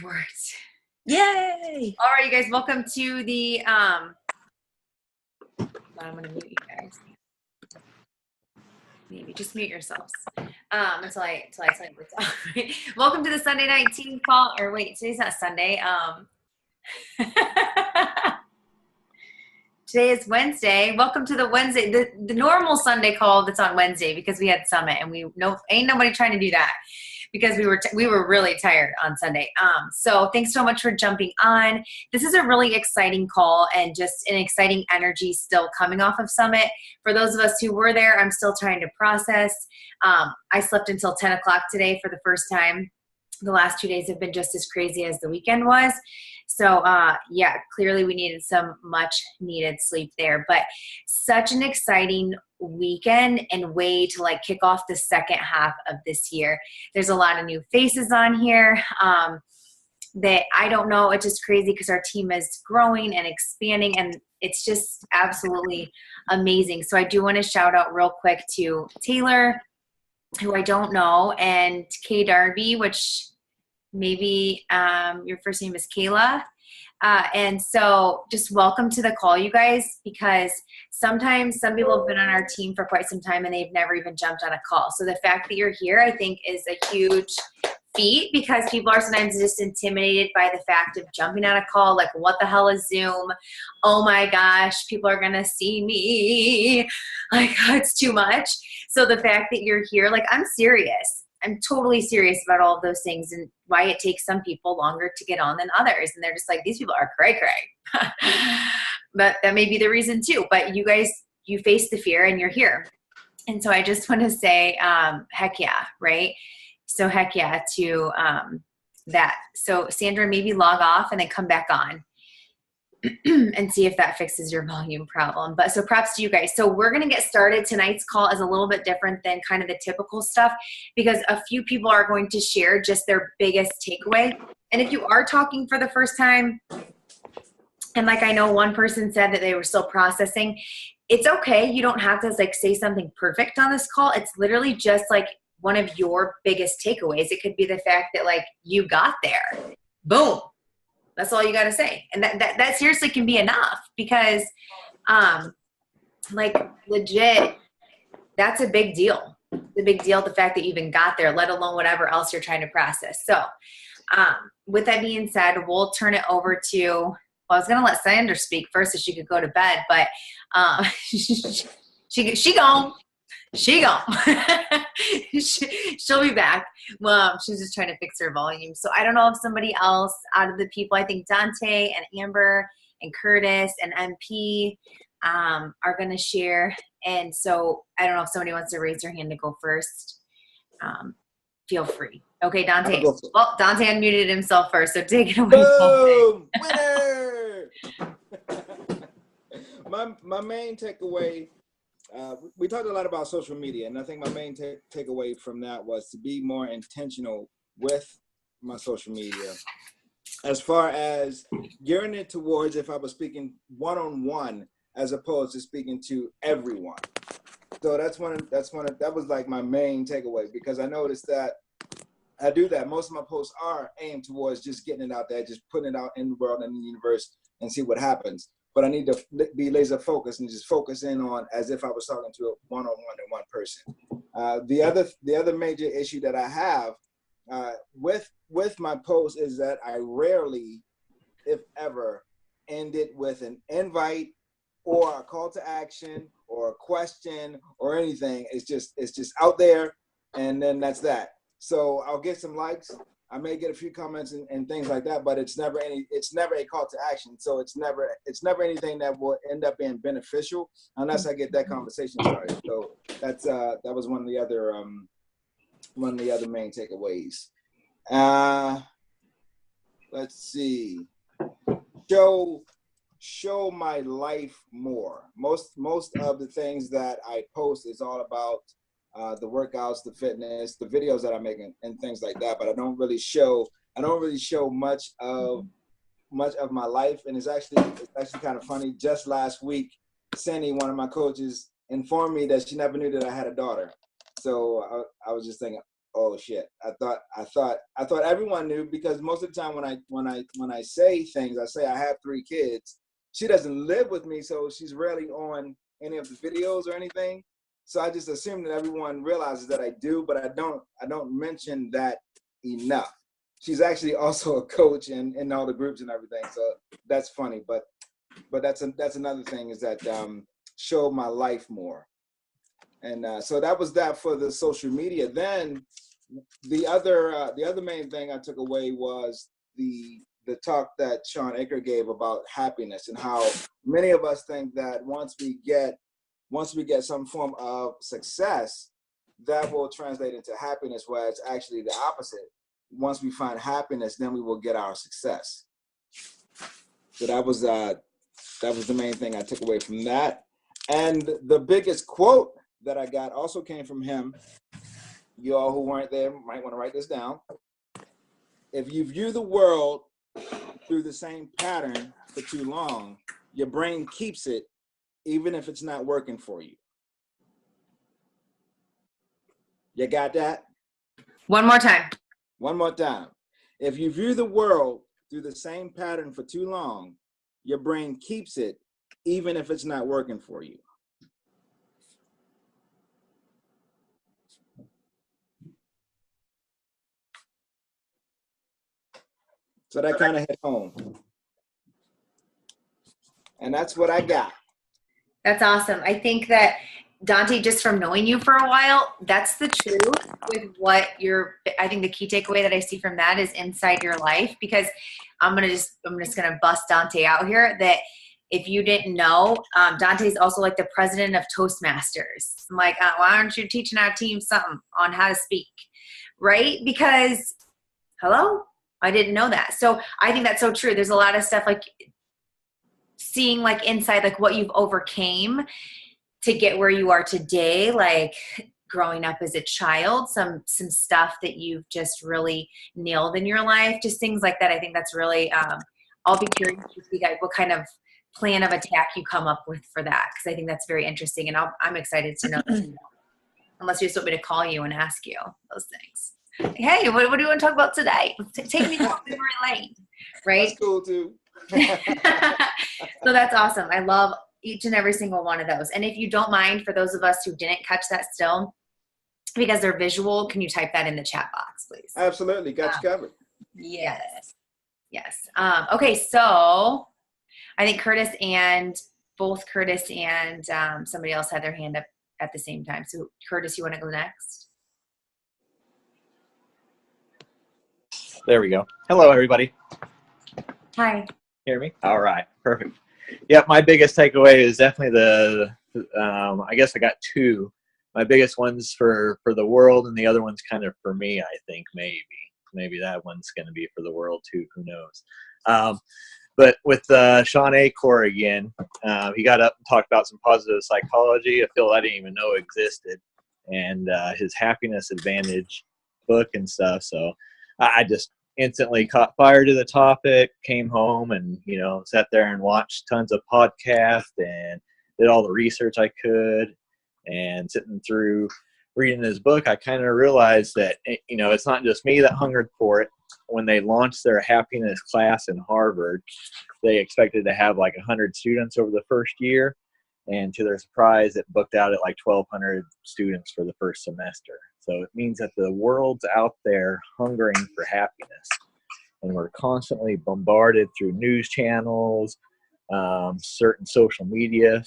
words. Yay! All right, you guys, welcome to the I'm gonna mute you guys. Maybe just mute yourselves. Until I tell you what's up. Welcome to the Sunday night team call. Or wait, today's not Sunday. Today is Wednesday. Welcome to the Wednesday, the normal Sunday call that's on Wednesday because we had Summit and ain't nobody trying to do that because we were really tired on Sunday. So thanks so much for jumping on. This is a really exciting call and just an exciting energy still coming off of Summit. For those of us who were there, I'm still trying to process. I slept until 10 o'clock today for the first time. The last 2 days have been just as crazy as the weekend was. So yeah, clearly we needed some much needed sleep there, but such an exciting weekend and way to like kick off the second half of this year. There's a lot of new faces on here that I don't know. It's just crazy because our team is growing and expanding and it's just absolutely amazing. So I do want to shout out real quick to Taylor, who I don't know, and Kay Darby, which maybe your first name is Kayla. And so just welcome to the call, you guys, because sometimes some people have been on our team for quite some time and they've never even jumped on a call. So the fact that you're here, I think, is a huge feat because people are sometimes just intimidated by the fact of jumping on a call. Like, what the hell is Zoom? Oh my gosh, people are going to see me. Like, it's too much. So the fact that you're here, like, I'm serious. I'm totally serious about all of those things and why it takes some people longer to get on than others. And they're just like, these people are cray. But that may be the reason too. But you guys, you face the fear and you're here. And so I just want to say, heck yeah, right? So heck yeah to that. So Sandra, maybe log off and then come back on and see if that fixes your volume problem. But so props to you guys. So we're going to get started. Tonight's call is a little bit different than kind of the typical stuff because a few people are going to share just their biggest takeaway. And if you are talking for the first time, and like I know one person said that they were still processing, it's okay. You don't have to like say something perfect on this call. It's literally just like one of your biggest takeaways. It could be the fact that like you got there. Boom. That's all you got to say. And that seriously can be enough because like legit, that's a big deal. The big deal, the fact that you even got there, let alone whatever else you're trying to process. So with that being said, we'll turn it over to, well, I was going to let Sandra speak first so she could go to bed, but she gone. She'll be back. Well, she's just trying to fix her volume. So I don't know if somebody else out of the people, I think Dante and Amber and Curtis and MP are going to share. And so I don't know if somebody wants to raise their hand to go first. Feel free. Okay, Dante. Well, Dante unmuted himself first, so take it away. Boom! Winner! my main takeaway, we talked a lot about social media, and I think my main takeaway from that was to be more intentional with my social media, as far as gearing it towards if I was speaking one-on-one as opposed to speaking to everyone. So that was like my main takeaway, because I noticed that I do that. Most of my posts are aimed towards just getting it out there, just putting it out in the world and in the universe and see what happens. But I need to be laser focused and just focus in on as if I was talking to a one-on-one and one person. The other major issue that I have with my posts is that I rarely, if ever, end it with an invite or a call to action or a question or anything. It's just out there, and then that's that. So I'll get some likes. I may get a few comments and things like that, but it's never a call to action. So it's never anything that will end up being beneficial unless I get that conversation started. So that was one of the other main takeaways. Let's see. Show my life more. Most of the things that I post is all about the workouts, the fitness, the videos that I'm making, and things like that. But I don't really show much of my life. And it's actually kind of funny. Just last week, Cindy, one of my coaches, informed me that she never knew that I had a daughter. So I was just thinking, oh shit, I thought everyone knew, because most of the time when I say things, I say I have 3 kids. She doesn't live with me, so she's rarely on any of the videos or anything. So I just assume that everyone realizes that I do, but I don't mention that enough. She's actually also a coach in all the groups and everything, so that's funny. But that's another thing, is that show my life more. And so that was that for the social media. Then the other main thing I took away was the talk that Shawn Achor gave about happiness, and how many of us think that once we get some form of success, that will translate into happiness, where it's actually the opposite. Once we find happiness, then we will get our success. So that was the main thing I took away from that. And the biggest quote that I got also came from him. You all who weren't there might want to write this down. If you view the world through the same pattern for too long, your brain keeps it, even if it's not working for you. You got that? One more time. One more time. If you view the world through the same pattern for too long, your brain keeps it, even if it's not working for you. So that kind of hit home. And that's what I got. That's awesome. I think that, Dante, just from knowing you for a while, that's the truth with what I think the key takeaway that I see from that is inside your life, because I'm just going to bust Dante out here, that if you didn't know, Dante's also like the president of Toastmasters. I'm like, why aren't you teaching our team something on how to speak? Right? Because, hello? I didn't know that. So I think that's so true. There's a lot of stuff like seeing like inside, like what you've overcame to get where you are today, like growing up as a child, some stuff that you've just really nailed in your life, just things like that. I think that's really, I'll be curious to see what kind of plan of attack you come up with for that, because I think that's very interesting, and I'm excited to know. Unless you just want me to call you and ask you those things. Hey, what do you want to talk about today? Take me down memory lane, right? That's cool too. So that's awesome. I love each and every single one of those. And if you don't mind, for those of us who didn't catch that still, because they're visual, can you type that in the chat box, please? Absolutely. Got you covered. Yes. Okay, so I think both Curtis and somebody else had their hand up at the same time. So Curtis, you want to go next? There we go. Hello, everybody. Hi. Hear me? All right. Perfect. Yep. My biggest takeaway is definitely I guess I got 2. My biggest one's for the world, and the other one's kind of for me, I think. Maybe that one's going to be for the world too. Who knows? But with Shawn Achor again, he got up and talked about some positive psychology, a field I didn't even know existed, and his happiness advantage book and stuff. So I just instantly caught fire to the topic, came home and, sat there and watched tons of podcasts and did all the research I could. And sitting through reading his book, I kind of realized that, it's not just me that hungered for it. When they launched their happiness class in Harvard, they expected to have like 100 students over the first year. And to their surprise, it booked out at like 1,200 students for the first semester. So it means that the world's out there hungering for happiness. And we're constantly bombarded through news channels, certain social media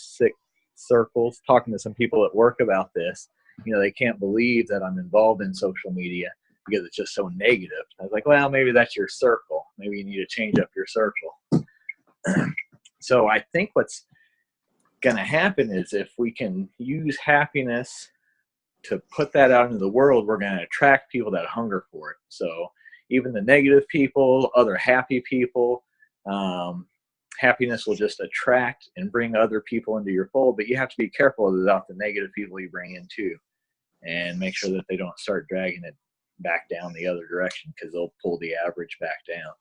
circles, talking to some people at work about this. They can't believe that I'm involved in social media because it's just so negative. I was like, well, maybe that's your circle. Maybe you need to change up your circle. So I think what's going to happen is if we can use happiness to put that out into the world, we're going to attract people that hunger for it. So even the negative people, other happy people, happiness will just attract and bring other people into your fold. But you have to be careful about the negative people you bring in too, and make sure that they don't start dragging it back down the other direction, because they'll pull the average back down.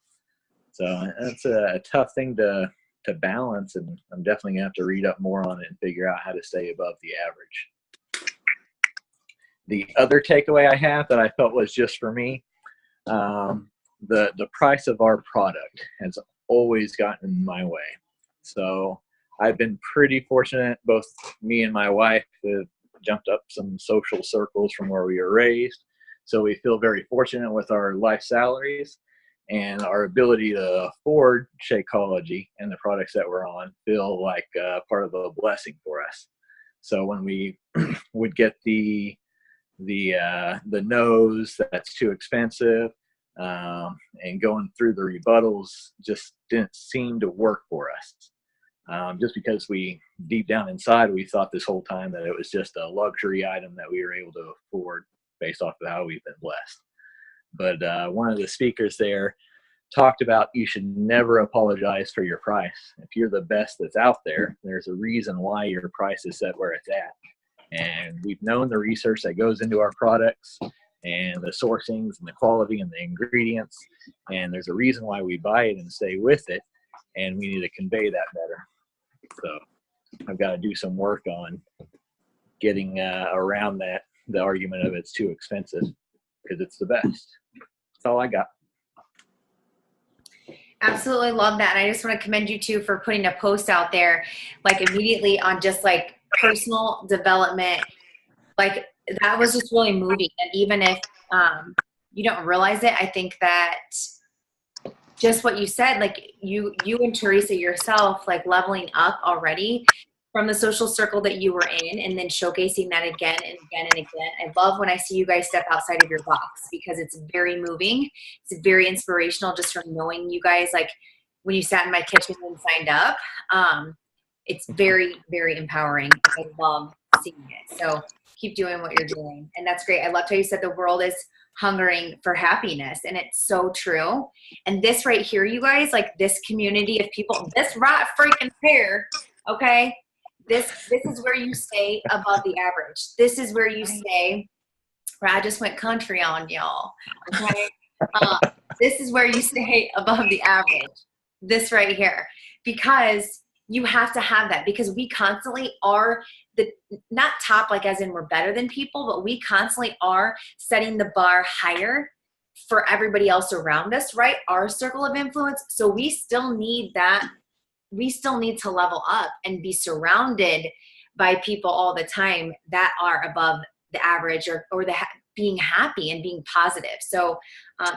So that's a tough thing to balance, and I'm definitely gonna have to read up more on it and figure out how to stay above the average. The other takeaway I have that I felt was just for me, the price of our product has always gotten in my way. So I've been pretty fortunate, both me and my wife have jumped up some social circles from where we were raised. So we feel very fortunate with our life salaries, and our ability to afford Shakeology and the products that we're on feel like part of a blessing for us. So when we would get the no's that's too expensive, and going through the rebuttals just didn't seem to work for us. Just because we deep down inside we thought this whole time that it was just a luxury item that we were able to afford based off of how we've been blessed. But one of the speakers there talked about you should never apologize for your price. If you're the best that's out there, there's a reason why your price is set where it's at. And we've known the research that goes into our products and the sourcings and the quality and the ingredients. And there's a reason why we buy it and stay with it. And we need to convey that better. So I've got to do some work on getting around that, the argument of it's too expensive, because it's the best. That's all I got. Absolutely love that. And I just want to commend you too for putting a post out there, like immediately on just like personal development. Like that was just really moving. And even if you don't realize it, I think that just what you said, like you and Teresa yourself, like leveling up already from the social circle that you were in, and then showcasing that again and again and again. I love when I see you guys step outside of your box, because it's very moving. It's very inspirational just from knowing you guys, like when you sat in my kitchen and signed up. It's very, very empowering. I love seeing it. So keep doing what you're doing. And that's great. I loved how you said the world is hungering for happiness, and it's so true. And this right here, you guys, like this community of people, this right freaking pair, okay? This is where you stay above the average. This is where you stay, where I just went country on y'all, okay? This is where you stay above the average, this right here, because you have to have that, because we constantly are not top, like as in we're better than people, but we constantly are setting the bar higher for everybody else around us, right? Our circle of influence. So we still need that. We still need to level up and be surrounded by people all the time that are above the average, or being happy and being positive. So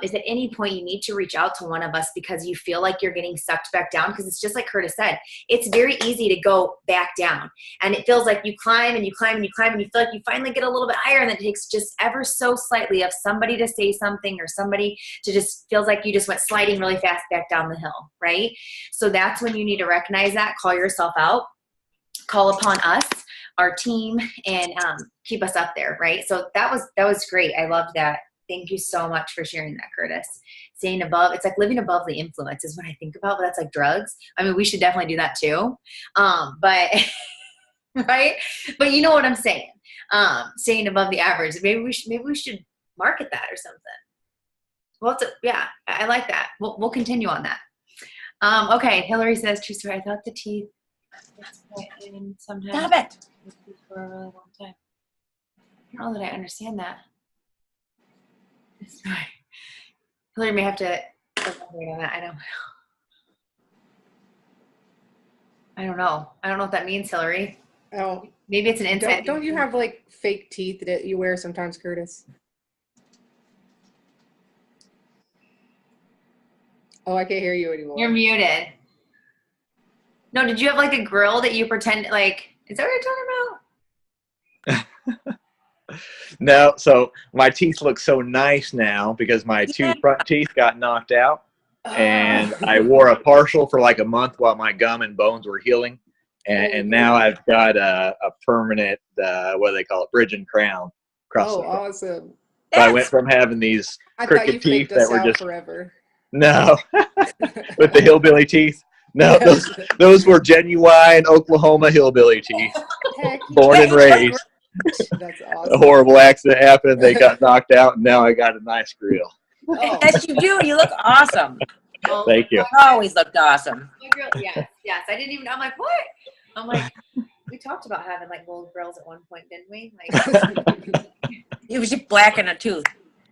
if at any point you need to reach out to one of us because you feel like you're getting sucked back down, because it's just like Curtis said, it's very easy to go back down, and it feels like you climb and you climb and you climb and you feel like you finally get a little bit higher, and it takes just ever so slightly of somebody to say something, or somebody to just feels like you just went sliding really fast back down the hill, right? So that's when you need to recognize that, call yourself out, call upon us, our team, and keep us up there, right? So that was great. I love that. Thank you so much for sharing that, Curtis. Staying above, it's like living above the influence is what I think about, but that's like drugs. I mean, we should definitely do that too. But right? But you know what I'm saying? Staying above the average. Maybe we should market that or something. Well, yeah, I like that. We'll continue on that. Okay, Hillary says, true story, I thought the teeth sometimes. Stop it. For a really long time. I don't know that I understand that. Sorry. Hillary may have to elaborate on that. I don't know. I don't know what that means, Hillary. Oh, Maybe it's an insight. don't you have like fake teeth that you wear sometimes, Curtis? Oh, I can't hear you anymore. You're muted. No, did you have like a grill that you pretend like? Is that what you're talking about? No, so my teeth look so nice now because my two front teeth got knocked out, and I wore a partial for like a month while my gum and bones were healing, and now I've got a permanent what do they call it, bridge and crown across the front. Awesome. So I went from having these crooked teeth that were just forever. No, with the hillbilly teeth. No, those were genuine Oklahoma hillbilly teeth. Born and raised. That's awesome. A horrible accident happened. They got knocked out, and now I got a nice grill. Oh. Yes, you do. You look awesome. Thank you. You always looked awesome. Yes. I didn't even. I'm like, what? I'm like, we talked about having like gold grills at one point, didn't we? Like, It was just black in a tooth.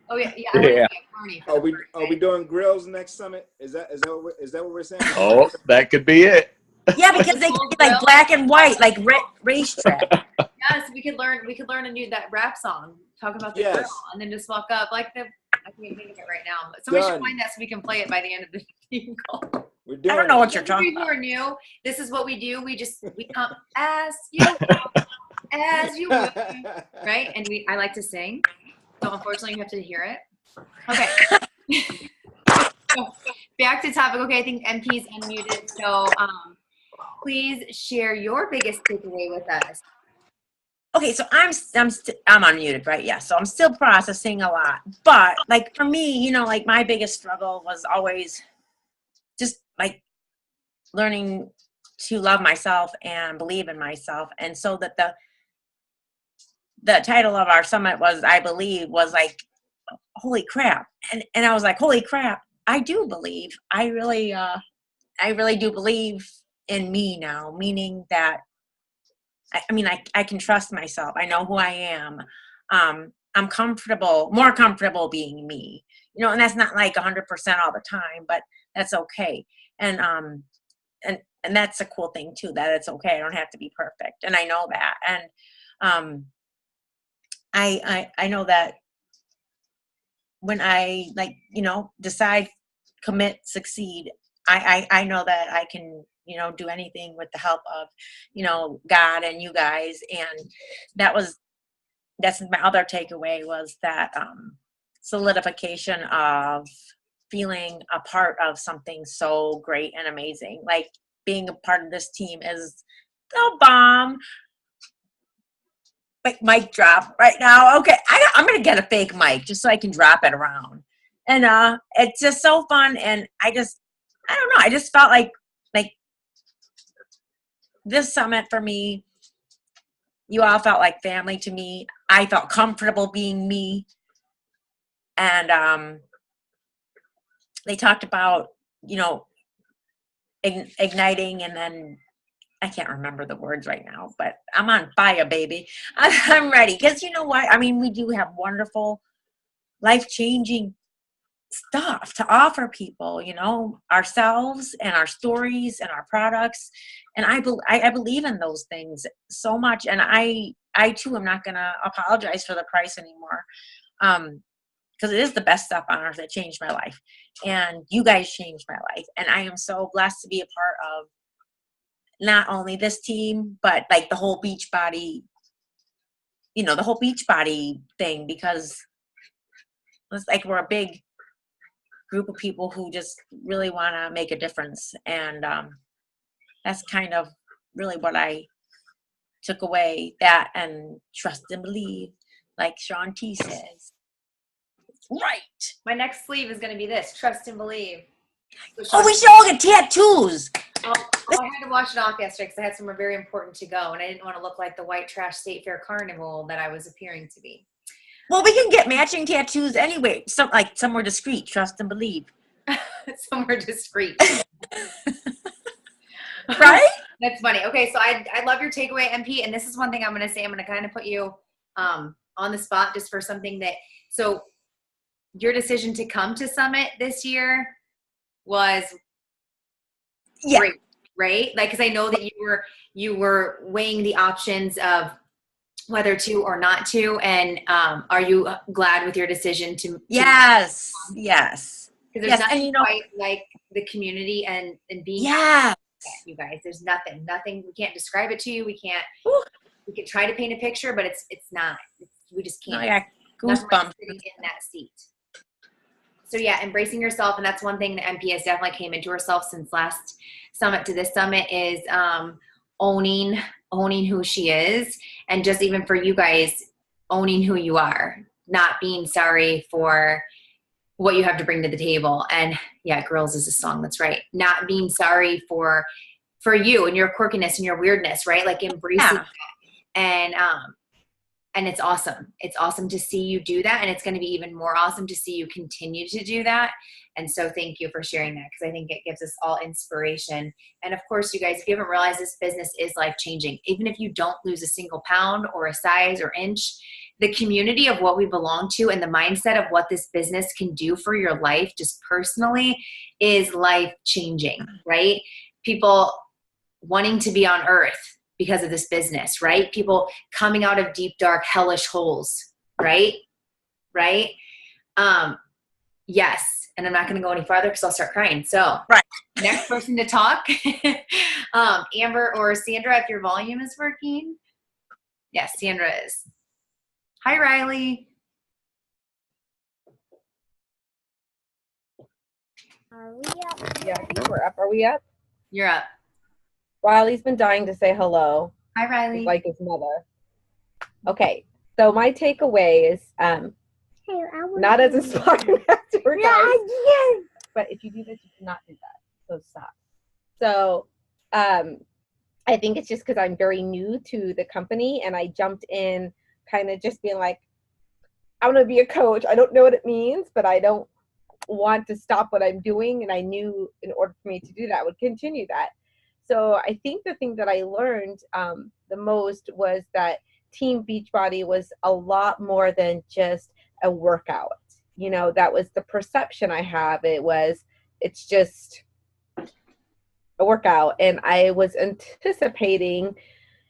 Oh yeah, yeah. I wanna Yeah. be a Carney for the Are we birthday. doing grills next summit? Is that what we're saying? Oh, that could be it. Yeah, because they could be like black and white, like racetrack. Yes, we could learn a new that rap song. Talk about the Yes. girl, and then just walk up like the. I can't think of it right now, but somebody should Done. find that so we can play it by the end of the team call. We're doing I don't know what it. you're For talking people who about. are new, this is what we do. We as you will, as you will, right? And I like to sing, so unfortunately you have to hear it. Okay. So, back to topic. Okay, I think MP's unmuted, so please share your biggest takeaway with us. Okay, so I'm unmuted, right? Yeah, so I'm still processing a lot. But like for me, you know, like my biggest struggle was always just like learning to love myself and believe in myself. And so that the title of our summit was, I believe, was like, holy crap. And I was like, holy crap, I do believe. I really do believe in me now, meaning that I mean, I can trust myself. I know who I am. I'm more comfortable being me, you know, and that's not like 100% all the time, but that's okay. And that's a cool thing too, that it's okay. I don't have to be perfect. And I know that. And, I know that when I like, you know, decide, commit, succeed, I know that I can, you know, do anything with the help of, you know, God and you guys. And that's my other takeaway, was that solidification of feeling a part of something so great and amazing. Like being a part of this team is the bomb. Like mic drop right now. Okay, I'm gonna get a fake mic just so I can drop it around. And it's just so fun. And I don't know. I just felt like this summit for me, you all felt like family to me. I felt comfortable being me. And they talked about, you know, igniting, and then I can't remember the words right now, but I'm on fire, baby. I'm ready. Because you know what? I mean, we do have wonderful, life-changing stuff to offer people, you know, ourselves and our stories and our products. And I believe in those things so much. And I too am not going to apologize for the price anymore. Because it is the best stuff on earth that changed my life. And you guys changed my life. And I am so blessed to be a part of not only this team, but like the whole Beachbody, you know, the whole Beachbody thing, because it's like we're a big group of people who just really want to make a difference. And that's kind of really what I took away, that and trust and believe, like Shaun T says. Right. My next sleeve is going to be this: trust and believe. Oh, we should all get tattoos. I had to wash it off yesterday because I had somewhere very important to go, and I didn't want to look like the white trash State Fair carnival that I was appearing to be. Well, we can get matching tattoos anyway. Somewhere discreet, trust and believe. Somewhere discreet. Right? That's funny. Okay, so I love your takeaway, MP, and this is one thing I'm going to say. I'm going to kind of put you on the spot just for something that, so your decision to come to Summit this year was great, right? Like, because I know that you were weighing the options of whether to or not to, and are you glad with your decision to Yes. Because there's Yes, nothing and you know, quite like the community and being yeah. you guys. There's nothing. We can't describe it to you. We can't. Ooh. We can try to paint a picture, but it's not. We just can't. I got Nothing like goosebumps. sitting in that seat. So yeah, embracing yourself, and that's one thing that MP has definitely came into herself since last summit to this summit, is owning who she is, and just even for you guys, owning who you are, not being sorry for what you have to bring to the table. And yeah, Girls is a song, that's right. Not being sorry for you and your quirkiness and your weirdness, right? Like embracing that. And it's awesome. It's awesome to see you do that. And it's going to be even more awesome to see you continue to do that. And so thank you for sharing that, because I think it gives us all inspiration. And of course, you guys, if you haven't realized, this business is life changing. Even if you don't lose a single pound or a size or inch, the community of what we belong to and the mindset of what this business can do for your life just personally is life changing, right? People wanting to be on earth because of this business, right? People coming out of deep, dark, hellish holes, right? Right? Yes. And I'm not going to go any farther because I'll start crying. So Right. Next person to talk, Amber or Sandra, if your volume is working. Yes, Sandra is. Hi, Riley. Are we up? Yeah, I think we're up. Are we up? You're up. Riley's been dying to say hello, Hi, Riley. just like his mother. Okay, so my takeaway is Hey, I want not as to- inspiring as your No, guys, I didn't. but if you do this, you cannot do that. So stop. So I think it's just because I'm very new to the company and I jumped in kind of just being like, I want to be a coach. I don't know what it means, but I don't want to stop what I'm doing. And I knew in order for me to do that, I would continue that. So I think the thing that I learned the most was that Team Beachbody was a lot more than just a workout. You know, that was the perception I have. It's just a workout. And I was anticipating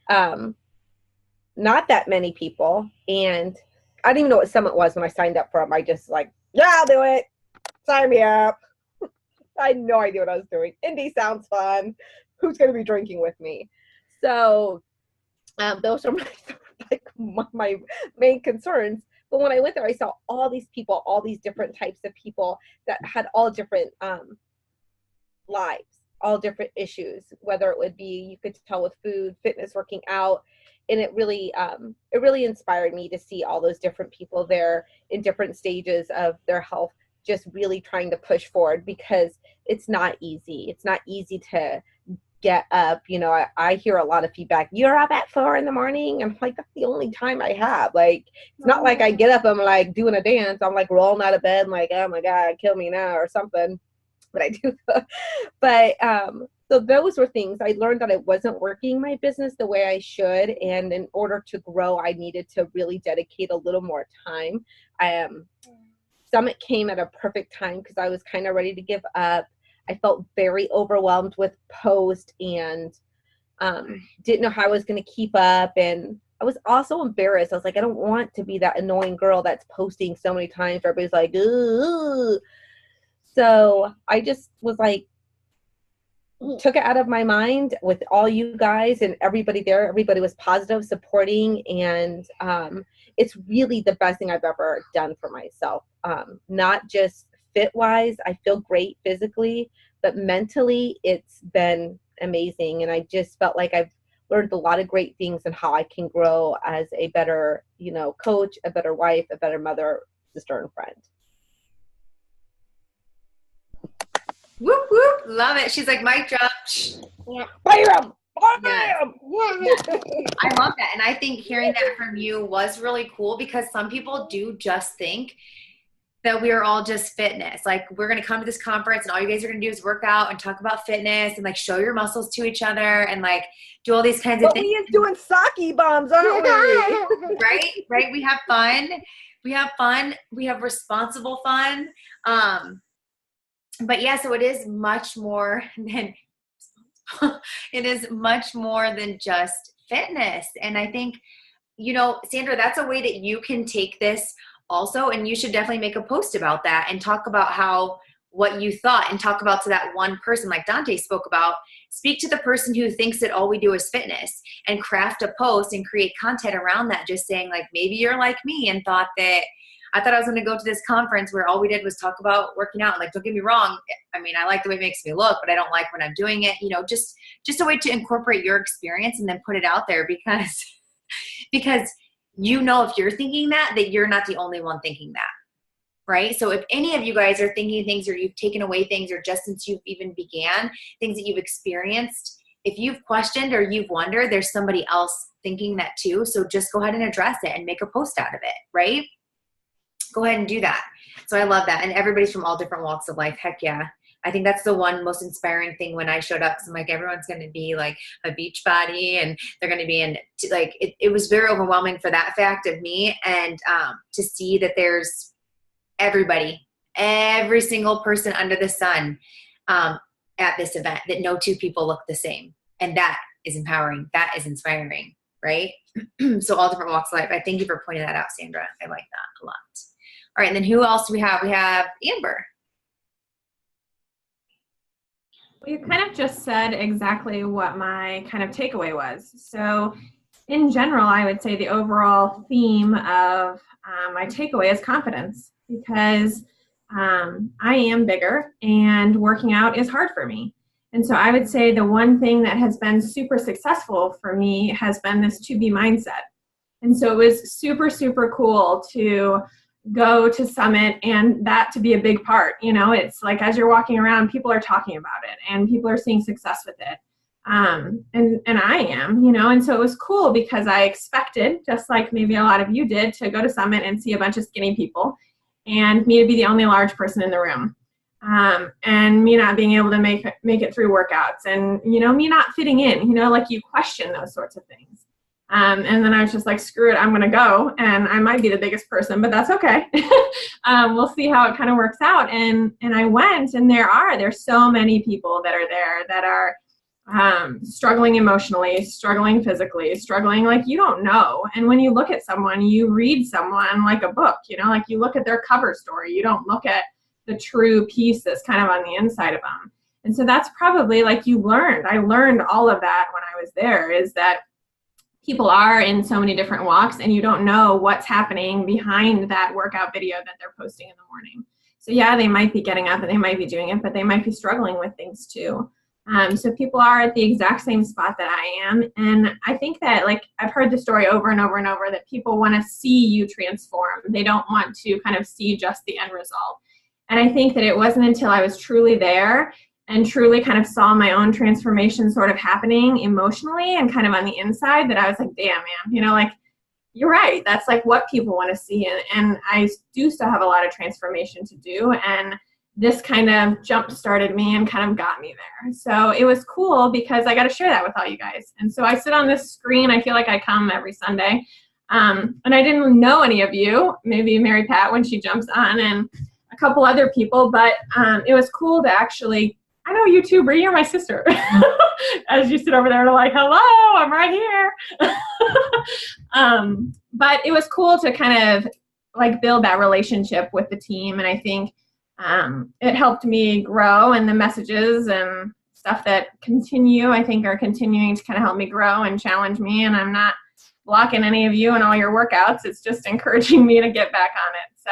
not that many people. And I didn't even know what Summit was when I signed up for them. I just like, yeah, I'll do it. Sign me up. I had no idea what I was doing. Indy sounds fun. Who's going to be drinking with me? So those are my main concerns. But when I went there, I saw all these people, all these different types of people that had all different lives, all different issues, whether it would be, you could tell with food, fitness, working out. And it really inspired me to see all those different people there in different stages of their health, just really trying to push forward, because it's not easy. It's not easy to get up. You know, I hear a lot of feedback. You're up at 4 a.m. I'm like, that's the only time I have. Like, it's not like I get up, I'm like doing a dance. I'm like rolling out of bed, like, oh my God, kill me now or something. But I do. But so those were things I learned, that I wasn't working my business the way I should. And in order to grow, I needed to really dedicate a little more time. Summit came at a perfect time because I was kind of ready to give up. I felt very overwhelmed with post and didn't know how I was going to keep up. And I was also embarrassed. I was like, I don't want to be that annoying girl that's posting so many times. Everybody's like, ooh. So I just was like, took it out of my mind with all you guys and everybody there. Everybody was positive, supporting, and it's really the best thing I've ever done for myself. Not just fit-wise, I feel great physically, but mentally it's been amazing. And I just felt like I've learned a lot of great things on how I can grow as a better, coach, a better wife, a better mother, sister, and friend. Whoop, whoop. Love it. She's like, mic drop. Bam! Yes. Bam! I love that. And I think hearing that from you was really cool, because some people do just think that we are all just fitness. Like, we're going to come to this conference and all you guys are going to do is work out and talk about fitness and like show your muscles to each other and like do all these kinds of But things. we is doing sake bombs, aren't we? Right. We have fun. We have responsible fun. But yeah, so it is much more than it is much more than just fitness. And I think, Sandra, that's a way that you can take this also, and you should definitely make a post about that and talk about what you thought, and talk about to that one person like Dante spoke about. Speak to the person who thinks that all we do is fitness, and craft a post and create content around that, just saying like, maybe you're like me and thought that I thought I was going to go to this conference where all we did was talk about working out. Like, don't get me wrong. I mean, I like the way it makes me look, but I don't like when I'm doing it. Just a way to incorporate your experience and then put it out there, because if you're thinking that you're not the only one thinking that, right? So if any of you guys are thinking things, or you've taken away things, or just since you've even began, things that you've experienced, if you've questioned or you've wondered, there's somebody else thinking that too. So just go ahead and address it and make a post out of it, right? Go ahead and do that. So I love that. And everybody's from all different walks of life. Heck yeah. I think that's the one most inspiring thing when I showed up. So I'm like, everyone's going to be like a beach body and they're going to be in like, it was very overwhelming for that fact of me. And to see that there's everybody, every single person under the sun at this event, that no two people look the same. And that is empowering. That is inspiring, right? So all different walks of life. I thank you for pointing that out, Sandra. I like that a lot. All right, and then who else do we have? We have Amber. You kind of just said exactly what my kind of takeaway was. So in general, I would say the overall theme of my takeaway is confidence, because I am bigger and working out is hard for me. And so I would say the one thing that has been super successful for me has been this to be mindset. And so it was super, super cool to go to Summit and that to be a big part. You know, it's like as you're walking around, people are talking about it and people are seeing success with it. And I am, you know, and so it was cool because I expected, just like maybe a lot of you did, to go to Summit and see a bunch of skinny people and me to be the only large person in the room. And me not being able to make it through workouts, and, you know, me not fitting in, you know, like you question those sorts of things. And then I was just like, screw it, I'm going to go. And I might be the biggest person, but that's okay. We'll see how it kind of works out. And I went, and there's so many people that are there that are struggling emotionally, struggling physically, struggling like you don't know. And when you look at someone, you read someone like a book, you know, like you look at their cover story. You don't look at the true piece that's kind of on the inside of them. And so that's probably like I learned all of that when I was there, is that people are in so many different walks and you don't know what's happening behind that workout video that they're posting in the morning. So yeah, they might be getting up and they might be doing it, but they might be struggling with things too. So people are at the exact same spot that I am. And I think that, like, I've heard the story over and over and over that people want to see you transform. They don't want to kind of see just the end result. And I think that it wasn't until I was truly there and truly kind of saw my own transformation sort of happening emotionally and kind of on the inside that I was like, damn, man, you know, like, you're right. That's like what people want to see. And I do still have a lot of transformation to do. And this kind of jump started me and kind of got me there. So it was cool because I got to share that with all you guys. And so I sit on this screen. I feel like I come every Sunday. And I didn't know any of you, maybe Mary Pat when she jumps on, and a couple other people, but it was cool to actually, I know you too, Bree, you're my sister. As you sit over there like, hello, I'm right here. But it was cool to kind of like build that relationship with the team. And I think it helped me grow, and the messages and stuff that continue, I think, are continuing to kind of help me grow and challenge me. And I'm not blocking any of you and all your workouts. It's just encouraging me to get back on it. So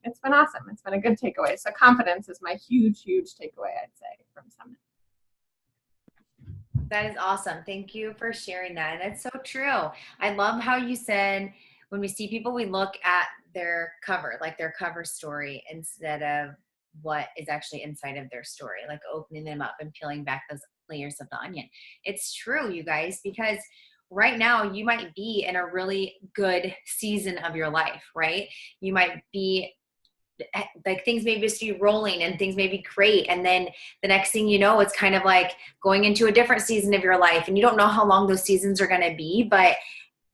it's been awesome. It's been a good takeaway. So confidence is my huge, huge takeaway, I'd say, from Summit. That is awesome. Thank you for sharing that. And that's so true. I love how you said, when we see people, we look at their cover, like their cover story, instead of what is actually inside of their story, like opening them up and peeling back those layers of the onion. It's true, you guys, because right now you might be in a really good season of your life, right? You might be like, things may just be rolling and things may be great. And then the next thing you know, it's kind of like going into a different season of your life, and you don't know how long those seasons are going to be, but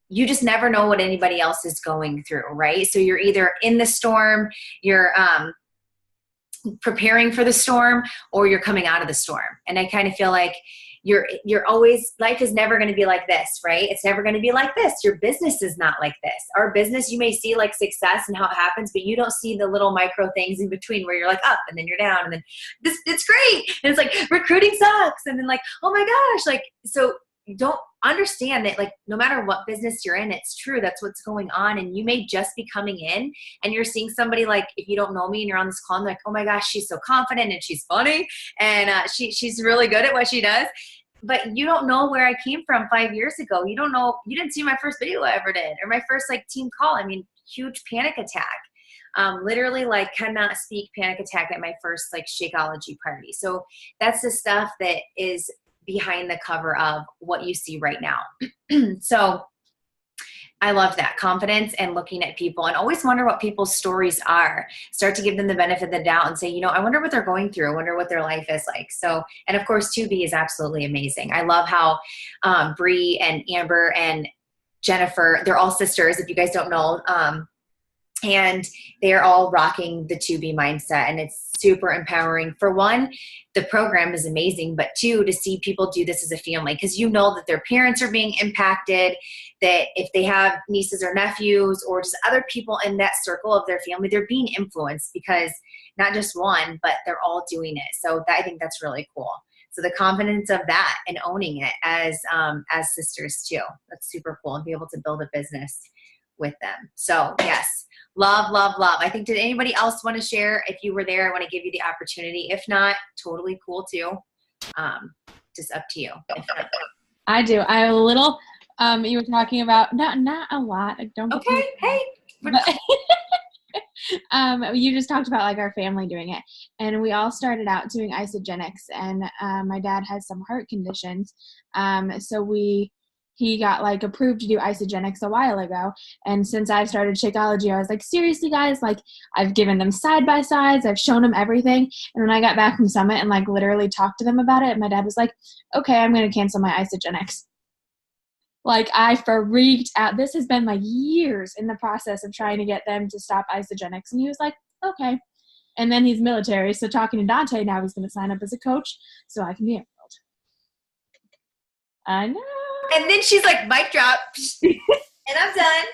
you just never know what anybody else is going through, right? So you're either in the storm, you're preparing for the storm, or you're coming out of the storm. And I kind of feel like you're always, life is never going to be like this, right? It's never going to be like this. Your business is not like this. Our business, you may see like success and how it happens, but you don't see the little micro things in between where you're like up and then you're down, and then it's great. And it's like recruiting sucks. And then like, oh my gosh, like, so don't understand that, like, no matter what business you're in, it's true. That's what's going on. And you may just be coming in and you're seeing somebody, like, if you don't know me and you're on this call, I'm like, oh my gosh, she's so confident and she's funny and she's really good at what she does. But you don't know where I came from 5 years ago. You don't know, you didn't see my first video I ever did, or my first like team call. I mean, huge panic attack. Literally, like, cannot speak, panic attack at my first like Shakeology party. So that's the stuff that is behind the cover of what you see right now. So I love that confidence and looking at people and always wonder what people's stories are. Start to give them the benefit of the doubt and say, you know, I wonder what they're going through. I wonder what their life is like. So, and of course, 2B is absolutely amazing. I love how Bree and Amber and Jennifer, they're all sisters, if you guys don't know. And they're all rocking the 2B mindset, and it's super empowering. For one, the program is amazing, but two, to see people do this as a family, because you know that their parents are being impacted, that if they have nieces or nephews or just other people in that circle of their family, they're being influenced because not just one, but they're all doing it. So I think that's really cool. So the confidence of that and owning it as sisters too, that's super cool, and be able to build a business with them. So yes. Love, love, love. I think, did anybody else want to share? If you were there, I want to give you the opportunity. If not, totally cool too. Just up to you. I do. I have a little, you were talking about, not a lot. Don't get Okay. Hey. But, you just talked about like our family doing it, and we all started out doing Isagenix, and my dad has some heart conditions. So he got like approved to do Isagenix a while ago. And since I've started Shakeology, I was like, seriously guys, like I've given them side-by-sides, I've shown them everything. And when I got back from Summit and like literally talked to them about it, my dad was like, okay, I'm going to cancel my Isagenix. Like I freaked out. This has been like years in the process of trying to get them to stop Isagenix. And he was like, okay. And then he's military. So talking to Dante, now he's going to sign up as a coach so I can be enrolled. I know. And then she's like, mic drop. And I'm done.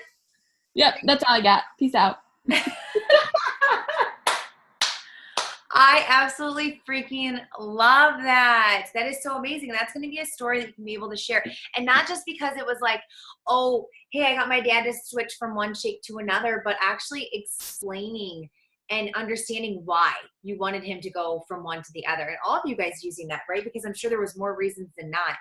Yep, that's all I got. Peace out. I absolutely freaking love that. That is so amazing. That's going to be a story that you can be able to share. And not just because it was like, oh, hey, I got my dad to switch from one shake to another, but actually explaining and understanding why you wanted him to go from one to the other. And all of you guys using that, right? Because I'm sure there was more reasons than not.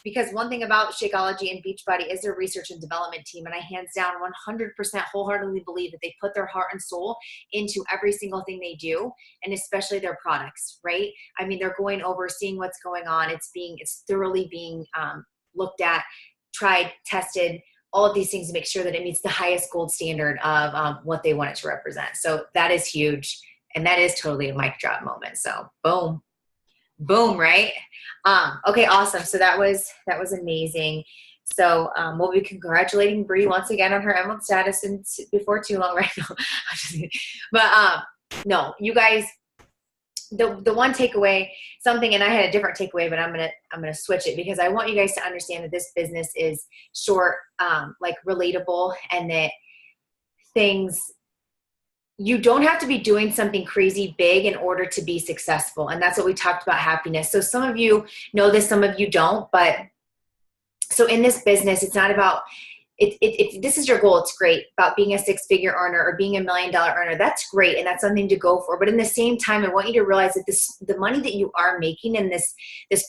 Because one thing about Shakeology and Beachbody is their research and development team. And I hands down 100% wholeheartedly believe that they put their heart and soul into every single thing they do, and especially their products, right? I mean, they're going over, seeing what's going on. It's thoroughly being looked at, tried, tested, all of these things to make sure that it meets the highest gold standard of what they want it to represent. So that is huge. And that is totally a mic drop moment. So boom. Boom, right? Okay, awesome. So that was amazing. So we'll be congratulating Bree once again on her emerald status and before too long, right? No, but no, you guys, the one takeaway, something, and I had a different takeaway, but I'm gonna switch it because I want you guys to understand that this business is short, like relatable, and that things. You don't have to be doing something crazy big in order to be successful. And that's what we talked about, happiness. So some of you know this, some of you don't, but so in this business, it's not about, if this is your goal, it's great. About being a six-figure earner or being $1 million earner, that's great, and that's something to go for. But in the same time, I want you to realize that the money that you are making in this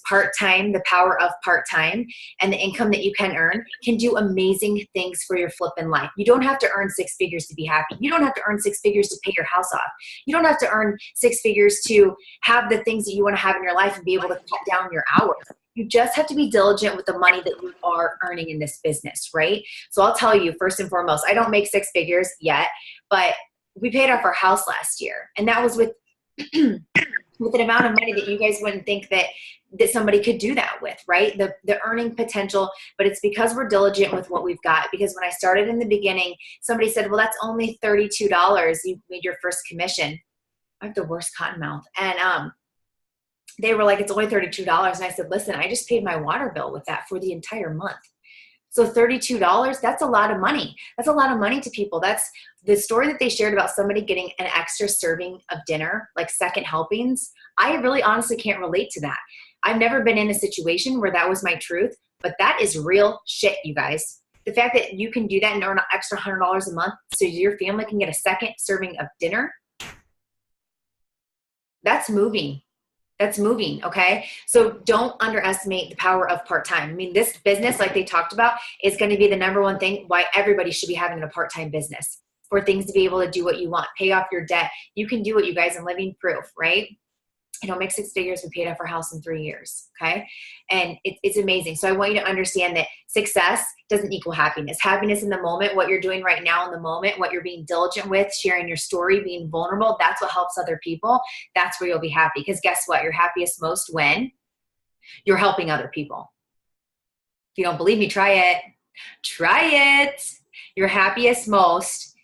part-time, the power of part-time, and the income that you can earn can do amazing things for your flipping life. You don't have to earn six figures to be happy. You don't have to earn six figures to pay your house off. You don't have to earn six figures to have the things that you want to have in your life and be able to cut down your hours. You just have to be diligent with the money that you are earning in this business, right? So I'll tell you, first and foremost, I don't make six figures yet, but we paid off our house last year. And that was with with an amount of money that you guys wouldn't think that somebody could do that with, right? The earning potential, but it's because we're diligent with what we've got. Because when I started in the beginning, somebody said, well, that's only $32. You made your first commission. I have the worst cotton mouth. And they were like, it's only $32. And I said, listen, I just paid my water bill with that for the entire month. So $32, that's a lot of money. That's a lot of money to people. That's the story that they shared about somebody getting an extra serving of dinner, like second helpings. I really honestly can't relate to that. I've never been in a situation where that was my truth, but that is real shit, you guys. The fact that you can do that and earn an extra $100 a month so your family can get a second serving of dinner, that's moving. That's moving, okay? So don't underestimate the power of part-time. I mean, this business, like they talked about, is going to be the number one thing why everybody should be having a part-time business, for things to be able to do what you want, pay off your debt. You can do it, you guys, in living proof, right? make 6 figures. We paid off our house in 3 years. Okay. And it's amazing. So I want you to understand that success doesn't equal happiness. Happiness in the moment, what you're doing right now in the moment, what you're being diligent with, sharing your story, being vulnerable, that's what helps other people. That's where you'll be happy. Because guess what? You're happiest most when you're helping other people. If you don't believe me, try it. Try it. You're happiest most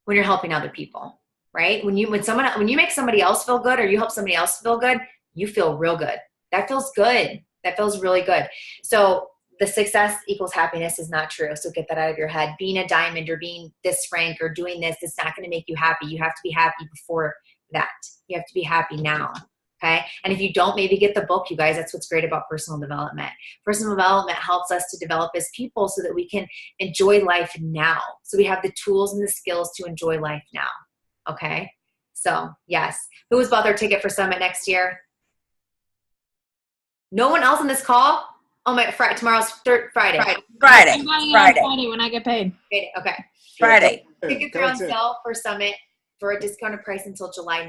when you're helping other people. Right? When you make somebody else feel good or you help somebody else feel good, you feel real good. That feels good. That feels really good. So the success equals happiness is not true. So get that out of your head. Being a diamond or being this rank or doing this, it's not going to make you happy. You have to be happy before that. You have to be happy now. Okay. And if you don't, maybe get the book, you guys. That's what's great about personal development. Personal development helps us to develop as people so that we can enjoy life now. So we have the tools and the skills to enjoy life now. Okay. So yes. Who has bought their ticket for Summit next year? No one else on this call? Oh my, tomorrow's Friday. Friday. I'm buying it on Friday. Friday when I get paid. Okay. Friday. Tickets are on sale for Summit for a discounted price until July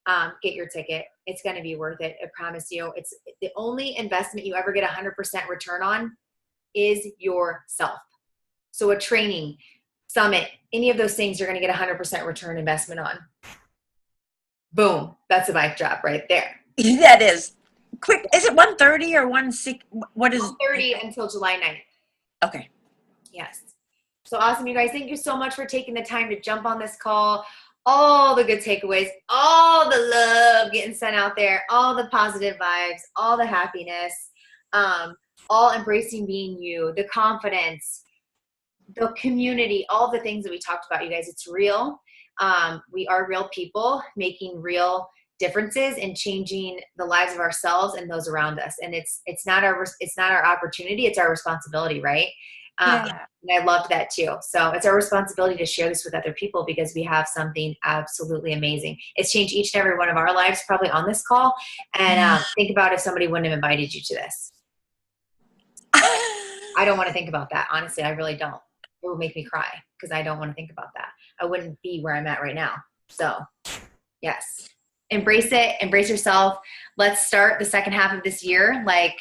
9th. Get your ticket. It's going to be worth it. I promise you. It's the only investment you ever get 100% return on is yourself. So a training, Summit, any of those things you're going to get 100% return investment on. Boom. That's a mic drop right there. That is quick. Is it 1:30 or 1:06? What is 1:30 until July 9th. Okay. Yes. So awesome, you guys. Thank you so much for taking the time to jump on this call. All the good takeaways, all the love getting sent out there, all the positive vibes, all the happiness, all embracing being you, the confidence, the community, all the things that we talked about, you guys. It's real. We are real people making real differences and changing the lives of ourselves and those around us. And it's not our opportunity. It's our responsibility, right? And I loved that too. So it's our responsibility to share this with other people because we have something absolutely amazing. It's changed each and every one of our lives probably on this call. And think about if somebody wouldn't have invited you to this. I don't want to think about that. Honestly, I really don't. It would make me cry because I don't want to think about that. I wouldn't be where I'm at right now. So yes, embrace it. Embrace yourself. Let's start the second half of this year like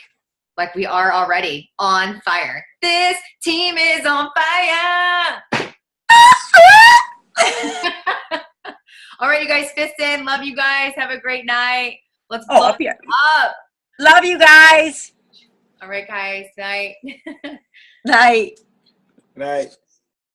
we are already on fire. This team is on fire. All right, you guys, fist in. Love you guys. Have a great night. Let's blow up here. Up. Love you guys. All right, guys. Night. Night. Night.